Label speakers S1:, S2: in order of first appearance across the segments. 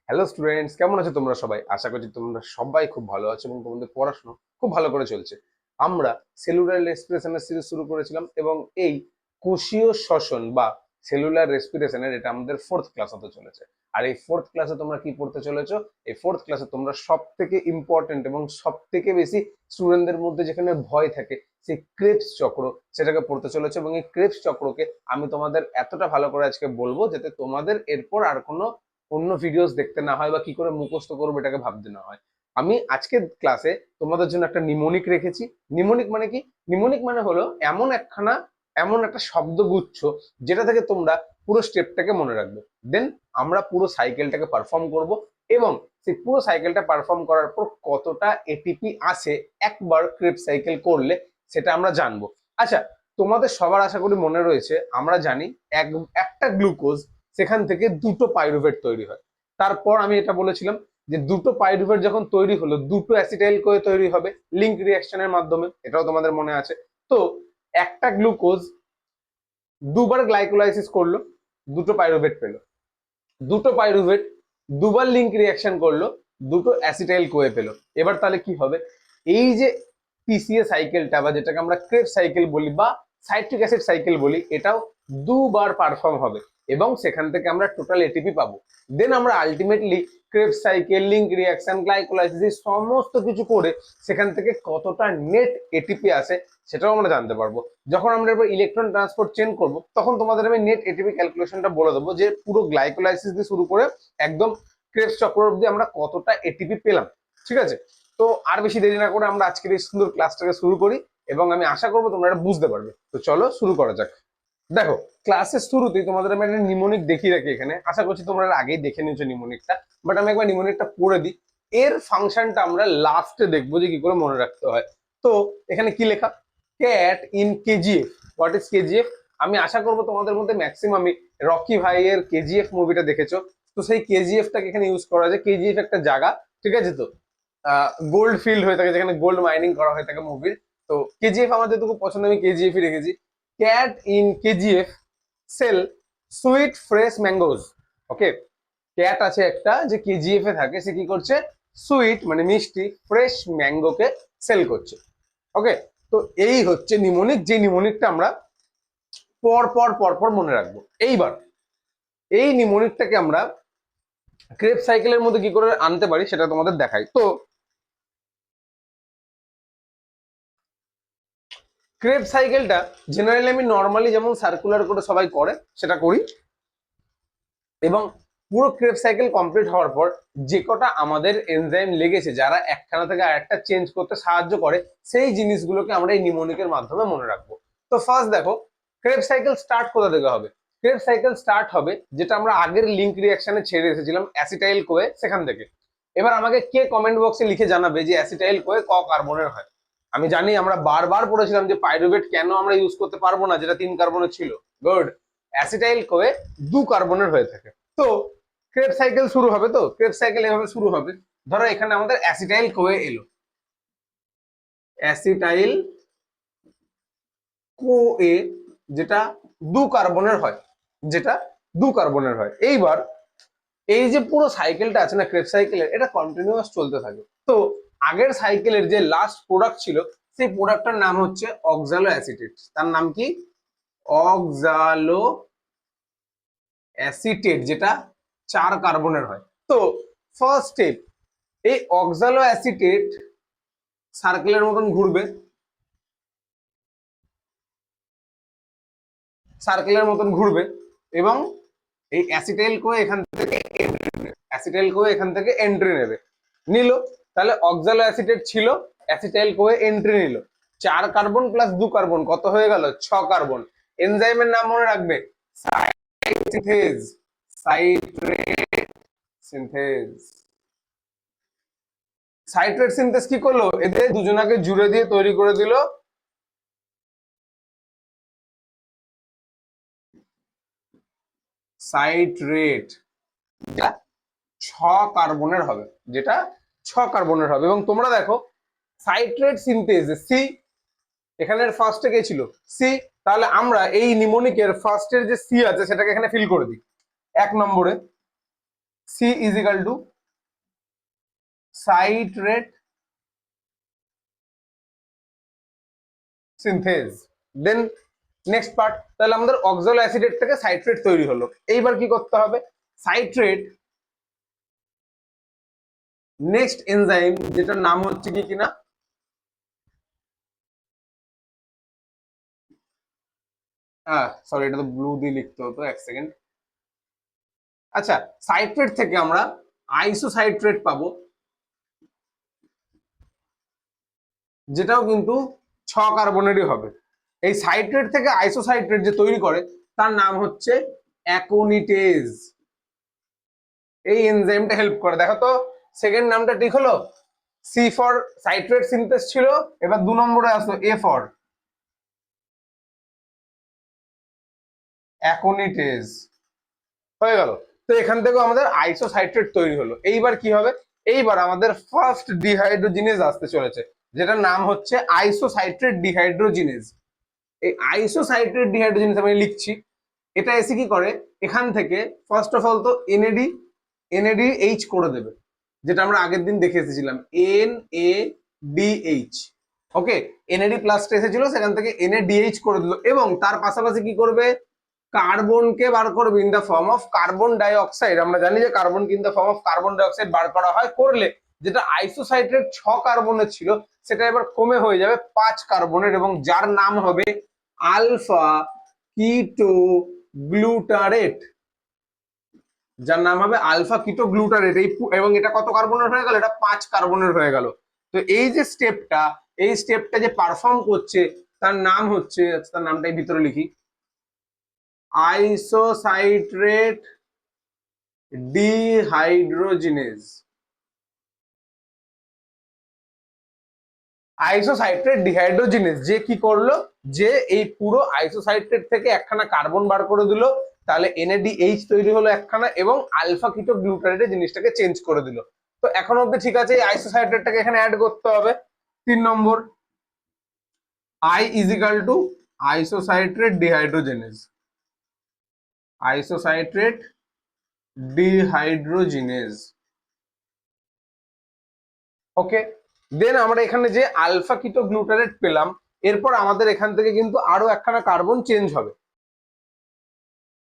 S1: Hello students, কেমন আছো তোমরা সবাই? আশা করছি তোমরা সবাই খুব ভালো আছো এবং তোমাদের পড়াশোনা খুব ভালো করে চলছে। আমরা সেলুলার রেসপিরেশনের সিরিজ শুরু করেছিলাম এবং এই কোষীয় শ্বসন বা সেলুলার রেসপিরেশনের এটা আমাদের ফোর্থ ক্লাস হতে চলেছে। আর এই ফোর্থ ক্লাসে তোমরা কি পড়তে চলেছো? এই ফোর্থ ক্লাসে তোমরা সব থেকে ইম্পর্টেন্ট এবং সব থেকে বেশি স্টুডেন্টদের মধ্যে যেখানে ভয় থাকে সেই ক্রেবস চক্র, সেটাকে পড়তে চলেছে। এবং এই ক্রেবস চক্রকে আমি তোমাদের এতটা ভালো করে আজকে বলবো যাতে তোমাদের এরপর আর কোনো অন্য ভিডিওস দেখতে না হয় বা কি করে মুখস্থ করবো এটাকে ভাবতে না হয়। আমি আজকের ক্লাসে তোমাদের জন্য একটা নিমোনিক রেখেছি। নিমোনিক মানে কি? নিমোনিক মানে হলো এমন একটা শব্দগুচ্ছ যেটা থেকে তোমরা পুরো স্টেপটাকে মনে রাখবে। দেন আমরা পুরো সাইকেলটাকে পারফর্ম করব এবং সেই পুরো সাইকেলটা পারফর্ম করার পর কতটা এটিপি আসে একবার ক্রেব সাইকেল করলে সেটা আমরা জানবো। আচ্ছা, তোমাদের সবার আশা করি মনে রয়েছে, আমরা জানি একটা গ্লুকোজ সেখান থেকে দুটো পাইরুভেট তৈরি হয়। তারপর আমি এটা বলেছিলাম যে দুটো পাইরুভেট যখন তৈরি হলো দুটো অ্যাসিটাইল করে তৈরি হবে লিঙ্ক রিঅ্যাকশনের মাধ্যমে, এটাও তোমাদের মনে আছে। তো একটা গ্লুকোজ দুবার গ্লাইকোলাইসিস করলো, দুটো পাইরুভেট পেলো। দুটো পাইরুভেট দুবার লিঙ্ক রিঅ্যাকশন করলো, দুটো অ্যাসিটাইল কোয়ে পেলো। এবার তাহলে কি হবে? এই যে পিসিএ সাইকেলটা বা যেটাকে আমরা ক্রেব সাইকেল বলি বা সাইট্রিক অ্যাসিড সাইকেল বলি, এটাও দুবার পারফর্ম হবে এবং সেখান থেকে আমরা টোটাল এটিপি পাবো। দেন আমরা ultimately Krebs cycle, link reaction, glycolysis এই সমস্ত কিছু করে সেখান থেকে কতটা নেট এটিপি আসে সেটাও আমরা জানতে পারবো। যখন আমরা এবার ইলেকট্রন ট্রান্সপোর্ট চেঞ্জ করব তখন তোমাদের আমি নেট এটিপি ক্যালকুলেশনটা বলে দেবো যে পুরো গ্লাইকোলাইসিস দিয়ে শুরু করে একদম ক্রেবস চক্র অব্দি আমরা কতটা এটিপি পেলাম। ঠিক আছে? তো আর বেশি দেরি না করে আমরা আজকের এই সুন্দর ক্লাসটাকে শুরু করি এবং আমি আশা করবো তোমরা এটা বুঝতে পারবে। তো চলো শুরু করা যাক। দেখো, ক্লাসের শুরুতেই তোমাদের আমি একটা নিমোনিক দেখিয়ে রাখি এখানে। আশা করছি তোমরা আগেই দেখে নিয়েছো নিমোনিকটা, বাট আমি একবার নিমোনিকটা পড়ে দিই। এর ফাংশনটা আমরা লাস্টে দেখবো যে কি করে মনে রাখতে হয়। তো এখানে কি লেখা? Cat in KGF. What is KGF? আমি আশা করবো তোমাদের মধ্যে ম্যাক্সিমামই রকি ভাইয়ের কেজিএফ মুভিটা দেখেছো। তো সেই কেজিএফটাকে এখানে ইউজ করা যায়। কেজিএফ একটা জায়গা, ঠিক আছে? তো গোল্ড ফিল্ড হয়ে থাকে যেখানে গোল্ড মাইনিং করা হয়ে থাকে মুভির। তো কেজিএফ আমার যেটুকু পছন্দ আমি কেজিএফই রেখেছি। Cat in KGF sell sweet fresh mangoes. Okay, cat আছে একটা যে কেজিএফ এ থাকে, সে কি করছে? সুইট মানে মিষ্টি ফ্রেশ ম্যাঙ্গোকে সেল করছে। ওকে, তো এই হচ্ছে নিমোনিক, যে নিমোনিকটা আমরা পর পর পর পর মনে রাখবো। এইবার এই নিমোনিকটাকে আমরা ক্রেব সাইকেলের মধ্যে কি করে আনতে পারি সেটা তোমাদের দেখাই। তো ক্রেব সাইকেলটা জেনারেলি আমি নর্মালি যেমন সার্কুলার করে সবাই করে সেটা করি এবং পুরো ক্রেব সাইকেল কমপ্লিট হওয়ার পর যে কটা আমাদের এনজাইম লেগেছে যারা একখানা থেকে আরেকটা চেঞ্জ করতে সাহায্য করে সেই জিনিসগুলোকে আমরা এই নিমোনিকের মাধ্যমে মনে রাখবো। তো ফার্স্ট দেখো, ক্রেব সাইকেল স্টার্ট কোথা থেকে হবে? ক্রেব সাইকেল স্টার্ট হবে যেটা আমরা আগের লিঙ্ক রিঅ্যাকশনে ছেড়ে এসেছিলাম, অ্যাসিটাইল কোয়ে, সেখান থেকে। এবার আমাকে কে কমেন্ট বক্সে লিখে জানাবে যে অ্যাসিটাইল কোয়ে ক কার্বনের হয়? আমি জানি আমরা বারবার পড়েছিলাম যে পাইরুভেট কেন আমরা ইউজ করতে পারবো না যেটা 3 কার্বনের ছিল। গুড, অ্যাসিটাইল কোয়ে 2 কার্বনের হয়ে থাকে। তো ক্রেব সাইকেল শুরু হবে। তো ক্রেব সাইকেল এভাবে শুরু হবে। ধরো এখানে আমাদের অ্যাসিটাইল কোয়ে এলো, অ্যাসিটাইল কোয়ে যেটা 2 কার্বনের হয়, যেটা 2 কার্বনের হয়। এইবার এই যে পুরো সাইকেলটা আছে না ক্রেব সাইকেলের, এটা কন্টিনিউয়াস চলতে থাকে। তো আগের সাইকেলের যে লাস্ট প্রোডাক্ট ছিল সেই প্রোডাক্টটার নাম হচ্ছে অক্সালো অ্যাসিটেট। তার নাম কি? অক্সালো অ্যাসিটেট, যেটা 4 কার্বনের হয়। তো ফার্স্ট স্টেপ, এই অক্সালো অ্যাসিটেট সার্কেলের মতন ঘুরবে, সার্কেলের মতন ঘুরবে এবং এই অ্যাসিটাইল কোয়ে এখান থেকে অ্যাসিটাইল কোয়ে এখান থেকে এন্ট্রি নেবে। নিল, তাহলে অক্সালো অ্যাসিটেট ছিল, অ্যাসিটাইল কোয়ে এন্ট্রি নিল। 4 কার্বন প্লাস 2 কার্বন কত হয়ে গেল? 6 কার্বন। এনজাইমের নাম মনে রাখবে, সিনথেজ, সাইট্রেট সিনথেজ। সাইট্রেট সিনথেজ কি করলো? এদের দুজনাকে জুড়ে দিয়ে তৈরি করে দিল সাইট্রেট, যেটা 6 কার্বনের হবে, যেটা 6 কার্বনের হবে। এবং তোমরা দেখো সাইট্রেট সিনথেজ সি, এখানের ফার্স্টে কে ছিল? সি। তাহলে আমরা এই নিমোনিকের ফার্স্টের যে সি আছে সেটাকে এখানে ফিল করে দিই 1 নম্বরে। C is equal to citrate synthase. Then next part, তাহলে আমাদের অক্সালো অ্যাসিডেট থেকে সাইট্রেট তৈরি হলো। এইবার কি করতে হবে, সাইট্রেট নেক্সট এনজাইম যেটার নাম হচ্ছে কি কিনা, সরি এটা তো ব্লু দিয়ে লিখতে হতো, এক সেকেন্ড। আচ্ছা, সাইট্রেট থেকে আমরা আইসোসাইট্রেট পাবো, যেটাও কিন্তু 6 কার্বনেরই হবে। এই সাইট্রেট থেকে আইসোসাইট্রেট যে তৈরি করে তার নাম হচ্ছে অ্যাকোনিটেজ। এই এনজাইমটা হেল্প করে, দেখো তো সেকেন্ড নামটা ঠিক হলো, সি ফর সাইট্রেট সিনথেস ছিল, এবার 2 নম্বরে আসলো এ ফর অ্যাকোনিটেজ, হয়ে গেল। তো এখান থেকেও আমাদের আইসোসাইট্রেট তৈরি হলো। এইবার কি হবে, এইবার আমাদের ফার্স্ট ডিহাইড্রোজিনেজ আসতে চলেছে, যেটার নাম হচ্ছে আইসোসাইট্রেট ডিহাইড্রোজিনেজ। এই আইসোসাইট্রেট ডিহাইড্রোজিনেজ আমি লিখছি, এটা এসে কি করে, এখান থেকে ফার্স্ট অফ অল তো এনএডিএইচ করে দেবে, যেটা আমরা আগের দিন দেখে এসেছিলাম, NADH। ওকে, এনএডি প্লাসটা এসেছিল, সেখান থেকে NADH করে দিল, এবং তার পাশাপাশি কি করবে, কার্বনকে বার করবে in the form of carbon dioxide. আমরা জানি যে carbon in the form of carbon dioxide বার করা হয়, করলে যেটা আইসোসাইট্রেট 6 কার্বনের ছিল সেটা এবার কমে হয়ে যাবে 5 কার্বনের, এবং যার নাম হবে আলফা কিটো গ্লুটারেট, যার নাম হবে আলফা কিটো গ্লুটারেট। এই এবং এটা কত কার্বনের হয়ে গেল, এটা 5 কার্বনের হয়ে গেল। তো এই যে স্টেপটা, এই স্টেপটা যে পারফর্ম করছে তার নাম হচ্ছে, তার নামটাই ভিতরে লিখি, আইসোসাইট্রেট ডিহাইড্রোজিনেজ। আইসোসাইট্রেট ডিহাইড্রোজিনেজ যে কি করলো, যে এই পুরো আইসোসাইট্রেট থেকে একখানা কার্বন বার করে দিল, তাহলে NADH তৈরি হলো একখানা, এবং আলফা কিটো গ্লুটারেট জিনিসটাকে চেঞ্জ করে দিল। তো এখন অব্দি ঠিক আছে, এই আইসোসাইট্রেটটাকে এখানে অ্যাড করতে হবে। 3 নম্বর, I is equal to isocitrate dehydrogenase, isocitrate dehydrogenase. Okay, then আমরা এখানে যে আলফা কিটো গ্লুটারেট পেলাম, এরপর আমাদের এখান থেকে কিন্তু আরো একখানা কার্বন চেঞ্জ হবে।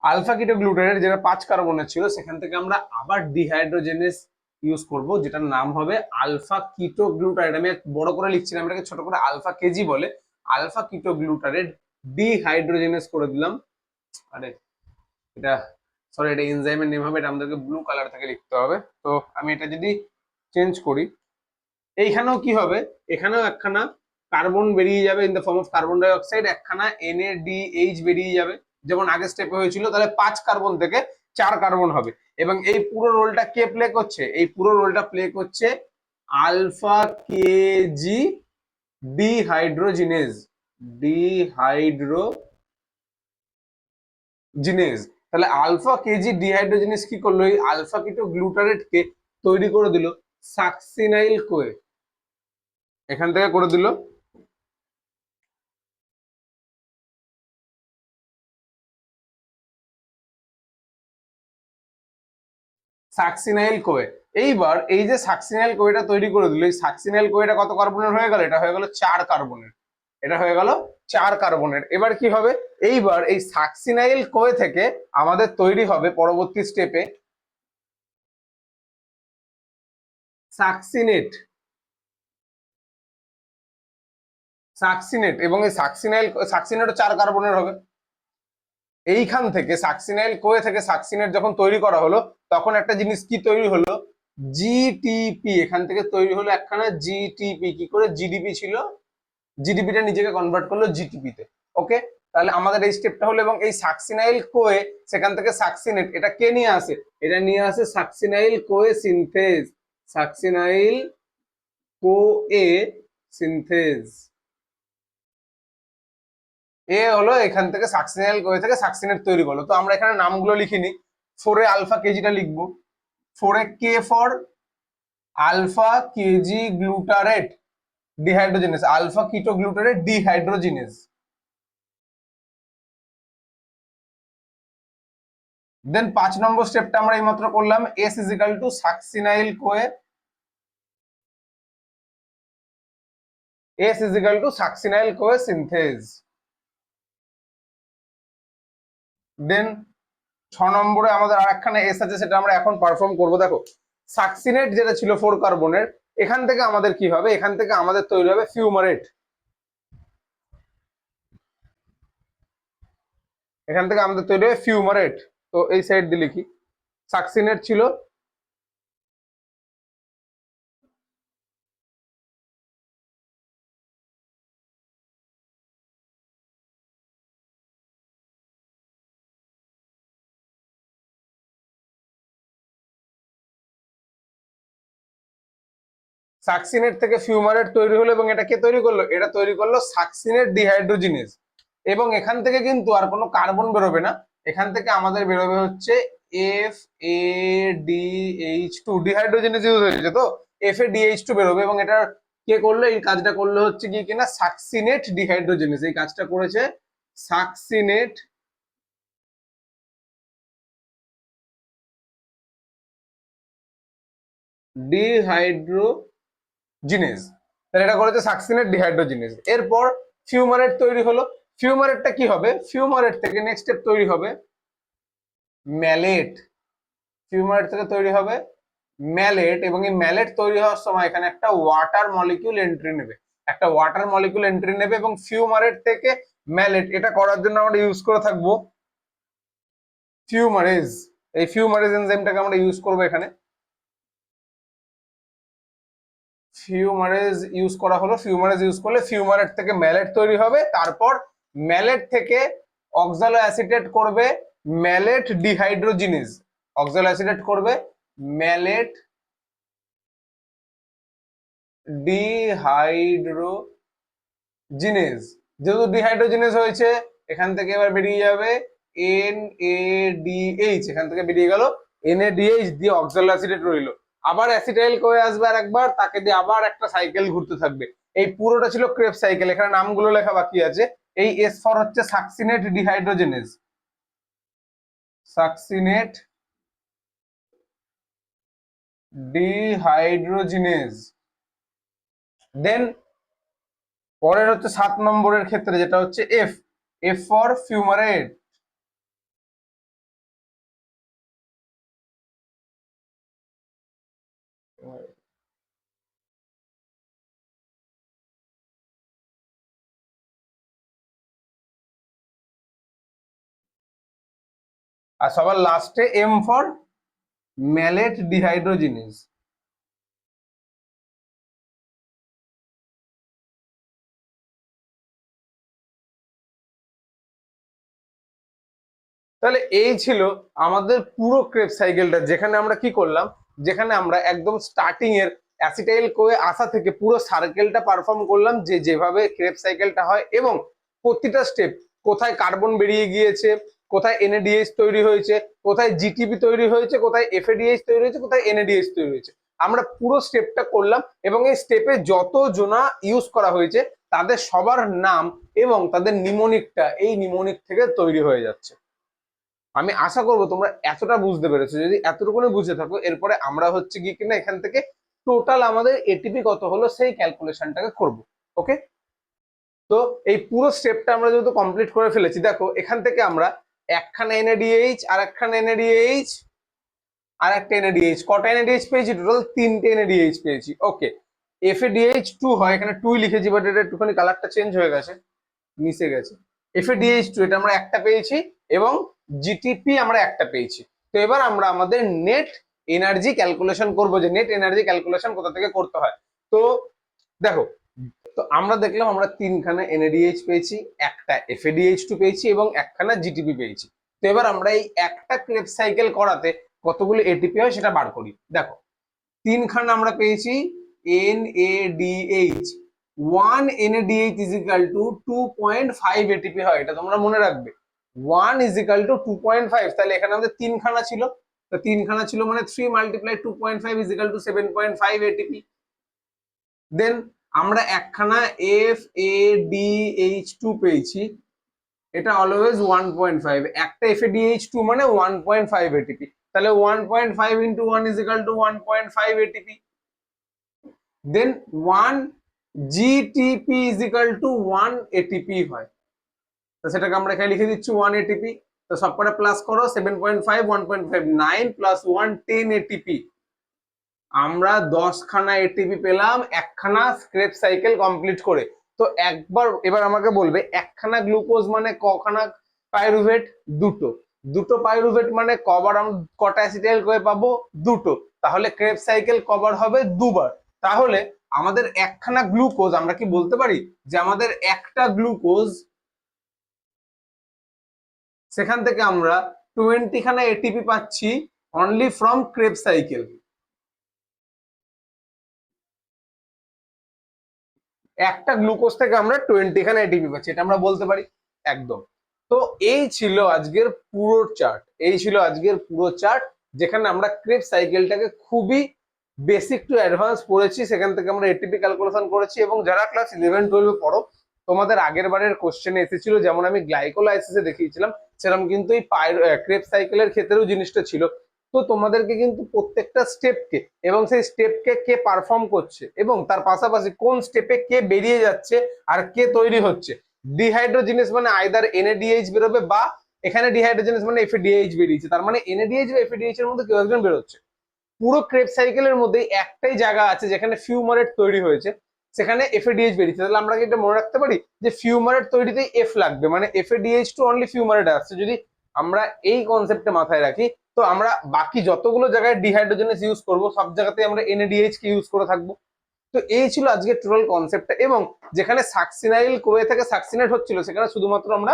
S1: আলফা কিটো গ্লুটারেট যেটা 5 কার্বনের ছিল, সেখান থেকে আমরা আবার ডিহাইড্রোজেনেস ইউজ করব, যেটার নাম হবে আলফা কিটো গ্লুটারেট। আমি বড় করে লিখছি না, এটাকে ছোট করে আলফা কেজি বলে, আলফা কিটো গ্লুটারেট ডিহাইড্রোজেনেস করে দিলাম। আরে এটা, সরি এটা এনজাইমের নেম হবে, এটা আমাদেরকে ব্লু কালার থেকে লিখতে হবে। তো আমি এটা যদি চেঞ্জ করি, এইখানেও কি হবে, এখানেও একখানা কার্বন বেরিয়ে যাবে in the form of carbon dioxide, একখানা NADH বেরিয়ে যাবে, যেমন আগের স্টেপে হয়েছিল। তাহলে 5 কার্বন থেকে 4 কার্বন হবে, এবং এই পুরো রোলটা কে প্লে করছে, এই পুরো রোলটা প্লে করছে আলফা কেজি ডিহাইড্রোজিনেজ, ডিহাইড্রোজিনেজ। তাহলে আলফা কেজি ডিহাইড্রোজিনেজ কি করলো, এই আলফা কিটো গ্লুটারেটকে তৈরি করে দিল সাকসিনাইল কোয়ে, এখান থেকে করে দিল সাকসিনাইল কোয়ে। এইবার এই যে সাকসিনাইল কোয়েটা তৈরি করে দিল, এই সাকসিনাইল কোয়েটা কত কার্বনের হয়ে গেল, এটা হয়ে গেল 4 কার্বনের, এটা হয়ে গেল 4 কার্বনের। এবার কি হবে, এইবার এই সাকসিনাইল কোয়ে থেকে আমাদের তৈরি হবে পরবর্তী স্টেপে সাকসিনেট, সাকসিনেট, এবং এই সাকসিনেটও 4 কার্বনের হবে। এইখান থেকে সাকসিনাইল কোয়ে থেকে সাকসিনেট যখন তৈরি করা হলো, তখন একটা জিনিস কি তৈরি হলো, জিটিপি, এখান থেকে তৈরি হলো একখানা জিটিপি। কি করে, জিডিপি ছিল, জিডিপিটা নিজেকে কনভার্ট করলো জিটিপি তে। ওকে, তাহলে আমাদের এই স্টেপটা হলো, এবং এই সাকসিনাইল কোয়ে সেখান থেকে সাকসিনেট, এটা কে নিয়ে আসে, এটা নিয়ে আসে সাকসিনাইল কোয়ে সিনথেজ, সাকসিনাইল কোয়ে সিনথেজ। এ হলো এখান থেকে সাকসিনাইল কোয়ে থেকে সাকসিনেট তৈরি করলো। তো আমরা এখানে নামগুলো লিখিনি, 4 এ আলফা কেজিটা লিখবো, 4 A K for alpha KG glutarate dehydrogenase, alpha keto glutarate dehydrogenase. দেন 5 নম্বর স্টেপটা আমরা এইমাত্র করলাম, S is equal to succinyl CoA, S is equal to succinyl CoA synthase. Then 6 নম্বরে আমাদের আরেকখানে এস আছে, সেটা আমরা এখন পারফর্ম করব। দেখো সাকসিনেট যেটা ছিল 4 কার্বনের, এখান থেকে আমাদের কি হবে, এখান থেকে আমাদের তৈরি হবে ফিউমারেট, এখান থেকে আমাদের তৈরি হবে ফিউমারেট। তো এই সাইড দিয়ে লিখি, সাকসিনেট ছিল সাকসিনেট থেকে ফিউমারেট তৈরি হলো, এবং এটা কে তৈরি করলো, এটা তৈরি করলো সাকসিনেট ডিহাইড্রোজিনেজ। এবং এখান থেকে কিন্তু আর কোনো কার্বন বেরোবে না, এখান থেকে আমাদের বেরোবে হচ্ছে F A D H two, dehydrogenase use হয়েছে তো F A D H two বেরোবে। এবং এটা কে করলো, এই কাজটা করলো হচ্ছে কি কিনা সাকসিনেট ডিহাইড্রোজিনেজ, এই কাজটা করেছে সাকসিনেট ডিহাইড্রোজিনেজ। তাহলে এটা করেছে সাকসিনেট ডিহাইড্রোজিনেজ। এরপর ফিউমারেট তৈরি হলো, ফিউমারেটটা কি হবে, ফিউমারেট থেকে নেক্সট স্টেপ তৈরি হবে ম্যালেট, ফিউমারেট থেকে তৈরি হবে ম্যালেট। এবং এই ম্যালেট তৈরি হওয়ার সময় এখানে একটা ওয়াটার মলিকিউল এন্ট্রি নেবে, একটা ওয়াটার মলিকিউল এন্ট্রি নেবে। এবং ফিউমারেট থেকে ম্যালেট, এটা করার জন্য আমরা ইউজ করে থাকবো ফিউমারেজ, এই ফিউমারেজ এনজাইমটাকে আমরা ইউজ করবো এখানে। ফিউমারেজ ইউজ করা হলো, ফিউমারেজ ইউজ করলে ফিউমারেট থেকে ম্যালেট তৈরি হবে, তারপর ম্যালেট থেকে অক্সালো অ্যাসিটেট করবে ম্যালেট ডিহাইড্রোজিনেজ, অক্সালো অ্যাসিটেট করবে ম্যালেট ডিহাইড্রোজিনেজ। যেহেতু ডিহাইড্রোজিনেজ হয়েছে, এখান থেকে এবার বেরিয়ে যাবে NADH, এখান থেকে বেরিয়ে গেল NADH, দিয়ে অক্সালো অ্যাসিটেট রইলো। আবার অ্যাসিটাইল কয়ে আসবে আরেকবার, তাকে দিয়ে আবার একটা সাইকেল ঘুরতে থাকবে। এই পুরোটা ছিল ক্রেব সাইকেল, এখানে নামগুলো লেখা বাকি আছে। এই এস ফর হচ্ছে সাকসিনেট ডিহাইড্রোজেনেজ, সাকসিনেট ডিহাইড্রোজিনেজ। দেন পরের হচ্ছে 7 নম্বরের ক্ষেত্রে, যেটা হচ্ছে এফ, এফ ফর ফিউমারেট। আর সবার লাস্টে এম ফর ম্যালেট ডিহাইড্রোজিনেজ। তাহলে এই ছিল আমাদের পুরো ক্রেব সাইকেলটা, যেখানে আমরা কি করলাম, যেখানে আমরা একদম স্টার্টিং এর অ্যাসিটাইল কোয়ে আসা থেকে পুরো সার্কেলটা পারফর্ম করলাম, যে যেভাবে ক্রেব সাইকেলটা হয়, এবং প্রতিটা স্টেপ কোথায় কার্বন বেরিয়ে গিয়েছে, কোথায় এনএডিএইচ তৈরি হয়েছে, কোথায় জিটিপি তৈরি হয়েছে, কোথায় এফএডিএইচ তৈরি হয়েছে, কোথায় এনএডিএইচ তৈরি হয়েছে, আমরা পুরো স্টেপটা করলাম। এবং এই স্টেপে যত জনা ইউজ করা হয়েছে তাদের সবার নাম এবং তাদের নিমোনিকটা এই নিমোনিক থেকে তৈরি হয়ে যাচ্ছে। আমি আশা করবো তোমরা এতটা বুঝতে পেরেছো। যদি এতটুকুনি বুঝে থাকো, এরপরে আমরা হচ্ছে কি কিনা এখান থেকে টোটাল আমাদের এটিপি কত হলো সেই ক্যালকুলেশনটাকে করব। ওকে, তো এই পুরো স্টেপটা আমরা যেহেতু কমপ্লিট করে ফেলেছি, দেখো এখান থেকে আমরা একখানা এনএডিএইচ, আর একখানা এনএডিএইচ, আর একটা এনএডিএইচ, কটা এনএডিএইচ পেয়েছি, টোটাল 3টে এনএডিএইচ পেয়েছি। ওকে, এফএডিএইচ 2 হয়, এখানে 2 লিখেছি, বাট এটা একটুখানি কালারটা চেঞ্জ হয়ে গেছে, মিশে গেছে। এফএডিএইচ 2 এটা আমরা একটা পেয়েছি, এবং জিটিপি আমরা একটা পেয়েছি। তো এবার আমরা আমাদের নেট এনার্জি ক্যালকুলেশন করব, যে নেট এনার্জি ক্যালকুলেশন কোথা থেকে করতে হয়। তো দেখো, তো আমরা দেখলাম আমরা 3খানা এনএডিএইচ পেয়েছি, একটা এফএডিএইচ 2 পেয়েছি, এবং একখানা জিটিপি পেয়েছি। তো এবার আমরা এই একটা ক্রেব সাইকেল করাতে কতগুলো এটিপি হয় সেটা বার করি। দেখো 3খানা আমরা পেয়েছি NADH, 1 NADH is equal to 2.5 ATP হয়, এটা তোমরা মনে রাখবে। 1 is equal to 2.5, তাহলে এখানে আমাদের 3খানা ছিল, তো 3খানা ছিল মানে 3 multiply 2.5 is equal to 7.5 ATP. Then আমরা একখানা FADH2 পেয়েছি, এটা অলওয়েজ 1.5, একটা FADH2 মানে 1.5 ATP, তাহলে 1.5 into 1 is equal to 1.5 ATP, then 1 GTP is equal to 1 ATP হয়, তো সেটাকে আমরা এখানে লিখে দিচ্ছি 1 ATP। তো সবকটা প্লাস করো, 7.5 1.5 9 প্লাস 1 10 ATP। আমরা 10 খানা এটিপি পেলাম একখানা স্ক্রেপ সাইকেল কমপ্লিট করে। তো একবার এবার আমাকে বলবে একখানা গ্লুকোজ মানে কখানা পাইরুভেট? দুটো। দুটো পাইরুভেট মানে কবার আমরা কটা অ্যাসিটাইল করে পাবো? দুটো। তাহলে ক্রেব সাইকেল কভার হবে দুবার। তাহলে আমাদের একখানা গ্লুকোজ, আমরা কি বলতে পারি যে আমাদের একটা গ্লুকোজ সেখান থেকে আমরা 20 খানা এটিপি পাচ্ছি অনলি ফ্রম ক্রেব সাইকেল। একটা গ্লুকোজ থেকে আমরা 20 খানা এটিপি পাচ্ছি, এটা আমরা বলতে পারি একদম। তো এই ছিল আজকের পুরো চার্ট, এই ছিল আজকের পুরো চার্ট, যেখানে আমরা ক্রেব সাইকেলটাকে খুবই বেসিক টু অ্যাডভান্স পড়েছি, সেখান থেকে আমরা এটিপি ক্যালকুলেশন করেছি। এবং যারা ক্লাস 11-12 পড়ো, তোমাদের আগের বারের কোশ্চেনে এসেছিল, যেমন আমি গ্লাইকোলাইসিসে দেখিয়েছিলাম, সেরকম কিন্তু এই ক্রেব সাইকেলের ক্ষেত্রেও জিনিসটা ছিল। তো তোমাদেরকে কিন্তু প্রত্যেকটা স্টেপকে এবং সেই স্টেপকে কে পারফর্ম করছে এবং তার পাশাপাশি কোন স্টেপে কে বেরিয়ে যাচ্ছে আর কে তৈরি হচ্ছে, ডিহাইড্রোজিনেস মানে আইদার NADH বেরোবে বা এখানে ডিহাইড্রোজিনেস মানে FADH বেরিয়েছে, তার মানে NADH বা FADH এর মধ্যে কেউ একজন বেরোচ্ছে। পুরো ক্রেব সাইকেলের মধ্যে একটাই জায়গা আছে যেখানে ফিউমারেট তৈরি হয়েছে, সেখানে FADH বেরিয়েছে। তাহলে আমরা কি এটা মনে রাখতে পারি যে ফিউমারেট তৈরিতেই F লাগবে, মানে FADH টু অনলি ফিউমারেট আসছে। যদি আমরা এই কনসেপ্টে মাথায় রাখি, তো আমরা বাকি যতগুলো জায়গায় ডিহাইড্রোজেনেস ইউজ করব সব জায়গাতেই আমরা NADH কে ইউজ করে থাকবো। তো এই ছিল আজকে টোটাল কনসেপ্টটা। এবং যেখানে সাকসিনাইল কোয়ে থেকে সাকসিনেট হচ্ছিল, সেখানে শুধুমাত্র আমরা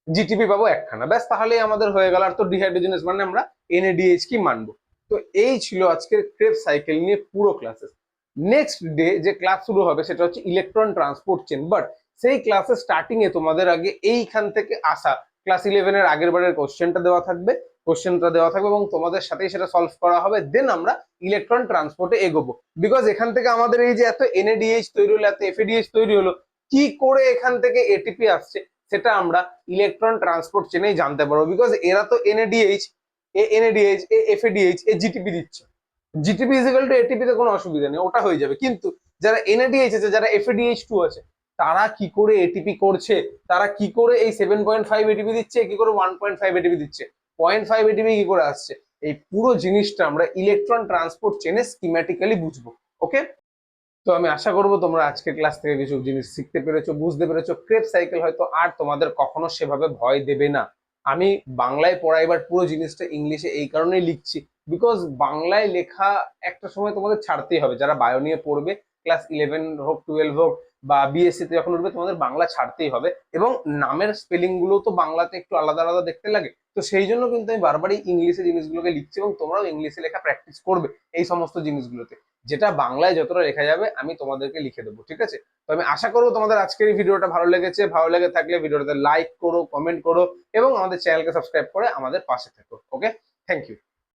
S1: জিটিপি পাবো একখানা, ব্যাস, তাহলেই আমাদের হয়ে গেল। আর তো ডিহাইড্রোজেনেস মানে আমরা NADH কি মানবো। তো এই ছিল আজকের ক্রেব সাইকেল নিয়ে পুরো ক্লাসেস। নেক্সট ডে যে ক্লাস শুরু হবে সেটা হচ্ছে ইলেকট্রন ট্রান্সপোর্ট চেন, বাট সেই ক্লাসের স্টার্টিং এ তোমাদের আগে এইখান থেকে আসা ক্লাস 11 এর আগের বারের কোশ্চেনটা দেওয়া থাকবে, এবং তোমাদের সাথেই সেটা সলভ করা হবে। দেন আমরা ইলেকট্রন ট্রান্সপোর্টে এগোবো। বিকজ এখান থেকে আমাদের এই যে এত NADH তৈরি হলো, এত FADH তৈরি হলো, কি করে এখান থেকে এটিপি আসছে সেটা আমরা ইলেকট্রন ট্রান্সপোর্ট চেনেই জানতে পারবো। বিকজ এরা তো NADH, FADH, জিটিপি দিচ্ছে। জিটিপি ইজিক্যাল টু এটিপি তে কোনো অসুবিধা নেই, ওটা হয়ে যাবে। কিন্তু যারা NADH আছে, যারা FADH2 আছে, তারা কি করে এটিপি করছে, তারা কি করে এই 7.5 এটিপি দিচ্ছে, কি করে 1.5 এটিপি দিচ্ছে, 0.5 এটিপি কি করে আসছে, এই পুরো জিনিসটা আমরা ইলেকট্রন ট্রান্সপোর্ট চেনে স্কিম্যাটিক্যালি বুঝবো। ওকে, তো আমি আশা করবো তোমরা আজকের ক্লাস থেকে কিছু জিনিস শিখতে পেরেছো, বুঝতে পেরেছো। ক্রেব সাইকেল হয়তো আর তোমাদের কখনো সেভাবে ভয় দেবে না। আমি বাংলায় পড়াইবার পুরো জিনিসটা ইংলিশে এই কারণেই লিখছি, বিকজ বাংলায় লেখা একটা সময় তোমাদের ছাড়তেই হবে। যারা বায়ো নিয়ে পড়বে, ক্লাস 11 হোক 12 হোক বা BSc তে যখন উঠবে, তোমাদের বাংলা ছাড়তেই হবে। এবং নামের স্পেলিং গুলো তো বাংলাতে একটু আলাদা আলাদা দেখতে লাগে, তো সেই জন্য কিন্তু আমি বারবারই ইংলিশে জিনিসগুলোকে লিখছি, এবং তোমরাও ইংলিশে লেখা প্র্যাকটিস করবে এই সমস্ত জিনিসগুলোতে। যেটা বাংলায় যতটা লেখা যাবে আমি তোমাদেরকে লিখে দেবো, ঠিক আছে? তো আমি আশা করবো তোমাদের আজকের এই ভিডিওটা ভালো লেগেছে। ভালো লেগে থাকলে ভিডিওটাতে লাইক করো, কমেন্ট করো এবং আমাদের চ্যানেলকে সাবস্ক্রাইব করে আমাদের পাশে থেকো। ওকে, থ্যাংক ইউ।